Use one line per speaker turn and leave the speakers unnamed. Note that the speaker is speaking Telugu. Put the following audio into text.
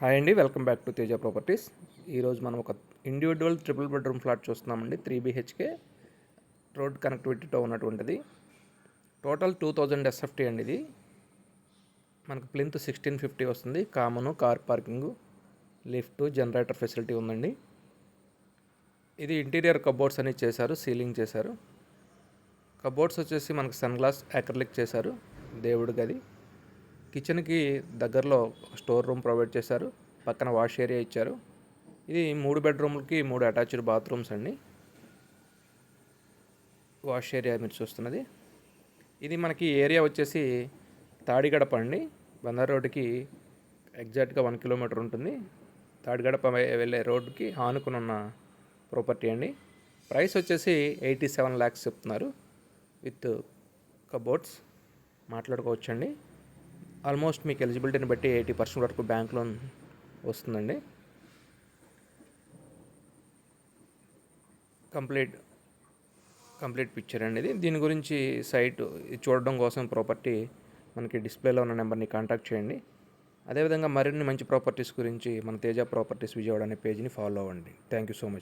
హాయ్ అండి, welcome back to Teja properties. ఈరోజు మనం ఒక ఇండివిజువల్ ట్రిపుల్ బెడ్రూమ్ ఫ్లాట్ చూస్తున్నామండి. 3 BHK రోడ్ కనెక్టివిటీతో ఉన్నటువంటిది. టోటల్ 2000 SFT అండి. ఇది మనకు ప్లింత్ 1650 వస్తుంది. Common, car parking, lift, generator facility ఉందండి. ఇది ఇంటీరియర్ కబోర్డ్స్ అని చేశారు, సీలింగ్ చేశారు. కబోర్డ్స్ వచ్చేసి మనకు సన్ గ్లాస్ యాక్రిలిక్ చేశారు. దేవుడి గది, కిచెన్కి దగ్గరలో స్టోర్ రూమ్ ప్రొవైడ్ చేశారు. పక్కన వాష్ ఏరియా ఇచ్చారు. ఇది 3 బెడ్రూమ్లకి 3 అటాచ్డ్ బాత్రూమ్స్ అండి. వాష్ ఏరియా మీరు చూస్తున్నది. ఇది మనకి ఏరియా వచ్చేసి తాడిగడప అండి. బందర్ రోడ్డుకి ఎగ్జాక్ట్గా 1 కిలోమీటర్ ఉంటుంది. తాడిగడప వెళ్ళే రోడ్డుకి ఆనుకుని ఉన్న ప్రాపర్టీ అండి. ప్రైస్ వచ్చేసి 87 lakhs చెప్తున్నారు. With cupboards మాట్లాడుకోవచ్చండి. ఆల్మోస్ట్ మీకు ఎలిజిబిలిటీని బట్టి 80% వరకు బ్యాంక్ లోన్ వస్తుందండి. కంప్లీట్ పిక్చర్ అండి ఇది. దీని గురించి సైట్ చూడడం కోసం ప్రాపర్టీ మనకి డిస్ప్లేలో ఉన్న నెంబర్ని కాంటాక్ట్ చేయండి. అదేవిధంగా మరిన్ని మంచి ప్రాపర్టీస్ గురించి మన తేజ ప్రాపర్టీస్ విజయవాడ అనే పేజ్ని ఫాలో అవ్వండి. Thank you so much.